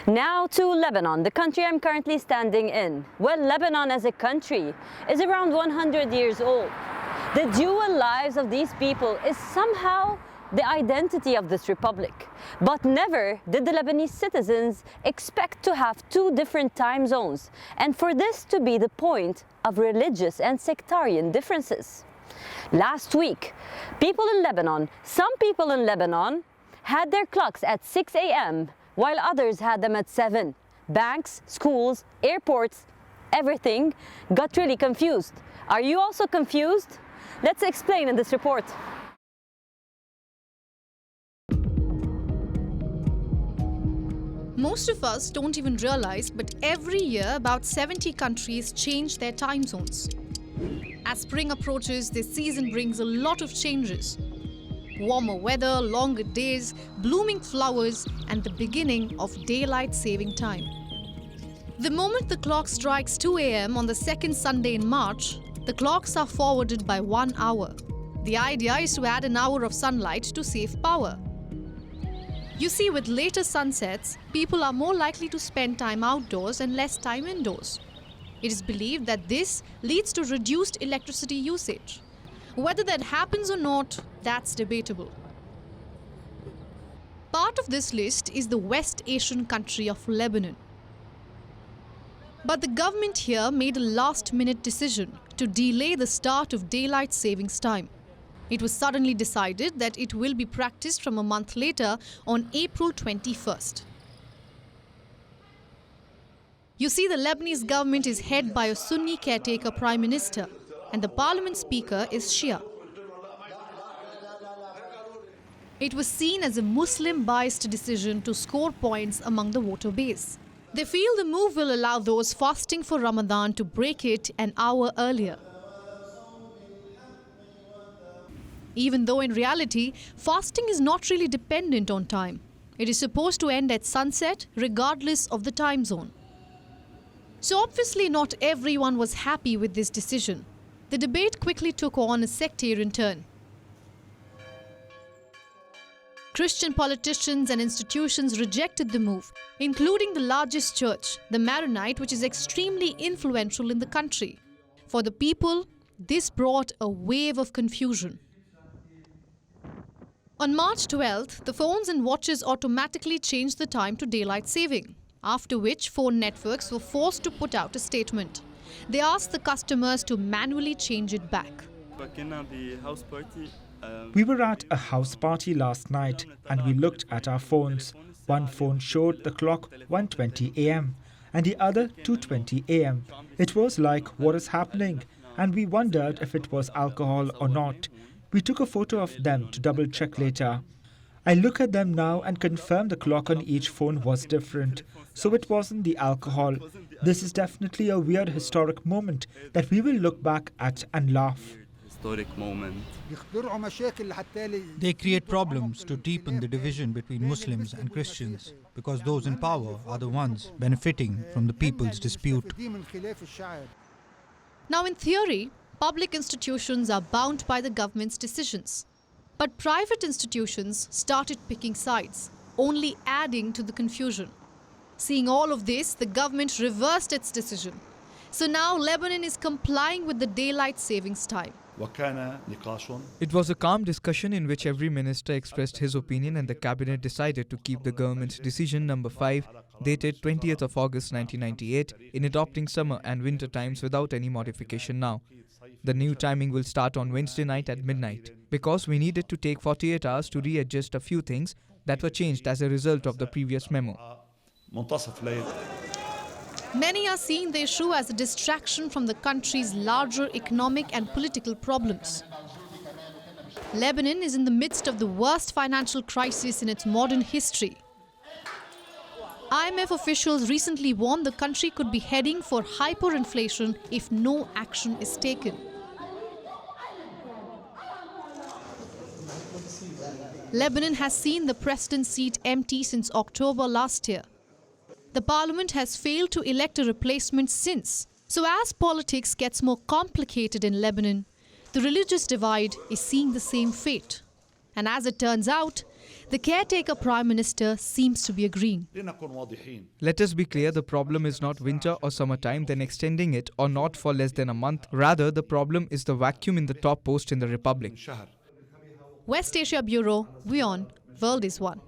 Now to Lebanon, the country I'm currently standing in. Well, Lebanon as a country is around 100 years old. The dual lives of these people is somehow the identity of this republic. But never did the Lebanese citizens expect to have two different time zones, and for this to be the point of religious and sectarian differences. Last week, some people in Lebanon had their clocks at 6 a.m. while others had them at 7. Banks, schools, airports, everything got really confused. Are you also confused? Let's explain in this report. Most of us don't even realize, but every year about 70 countries change their time zones. As spring approaches, this season brings a lot of changes. Warmer weather, longer days, blooming flowers, and the beginning of daylight saving time. The moment the clock strikes 2 a.m. on the second Sunday in March, the clocks are forwarded by 1 hour. The idea is to add an hour of sunlight to save power. You see, with later sunsets, people are more likely to spend time outdoors and less time indoors. It is believed that this leads to reduced electricity usage. Whether that happens or not, that's debatable. Part of this list is the West Asian country of Lebanon. But the government here made a last-minute decision to delay the start of daylight savings time. It was suddenly decided that it will be practiced from a month later on April 21st. You see, the Lebanese government is headed by a Sunni caretaker prime minister, and the parliament speaker is Shia. It was seen as a Muslim-biased decision to score points among the voter base. They feel the move will allow those fasting for Ramadan to break it an hour earlier. Even though in reality, fasting is not really dependent on time. It is supposed to end at sunset regardless of the time zone. So obviously not everyone was happy with this decision. The debate quickly took on a sectarian turn. Christian politicians and institutions rejected the move, including the largest church, the Maronite, which is extremely influential in the country. For the people, this brought a wave of confusion. On March 12th, the phones and watches automatically changed the time to daylight saving, after which phone networks were forced to put out a statement. They asked the customers to manually change it back. We were at a house party last night and we looked at our phones. One phone showed the clock 1:20 a.m. and the other 2:20 a.m. It was like, what is happening? And we wondered if it was alcohol or not. We took a photo of them to double check later. I look at them now and confirm the clock on each phone was different. So it wasn't the alcohol. This is definitely a weird historic moment that we will look back at and laugh. They create problems to deepen the division between Muslims and Christians because those in power are the ones benefiting from the people's dispute. Now, in theory, public institutions are bound by the government's decisions. But private institutions started picking sides, only adding to the confusion. Seeing all of this, the government reversed its decision. So now Lebanon is complying with the daylight savings time. It was a calm discussion in which every minister expressed his opinion, and the cabinet decided to keep the government's decision number 5, dated 20th of August 1998, in adopting summer and winter times without any modification now. The new timing will start on Wednesday night at midnight, because we needed to take 48 hours to readjust a few things that were changed as a result of the previous memo. Many are seeing the issue as a distraction from the country's larger economic and political problems. Lebanon is in the midst of the worst financial crisis in its modern history. IMF officials recently warned the country could be heading for hyperinflation if no action is taken. Lebanon has seen the president's seat empty since October last year. The parliament has failed to elect a replacement since. So as politics gets more complicated in Lebanon, the religious divide is seeing the same fate. And as it turns out, The caretaker Prime Minister seems to be agreeing. Let us be clear, the problem is not winter or summertime, then extending it or not for less than a month. Rather, the problem is the vacuum in the top post in the Republic. West Asia Bureau, WION, World is One.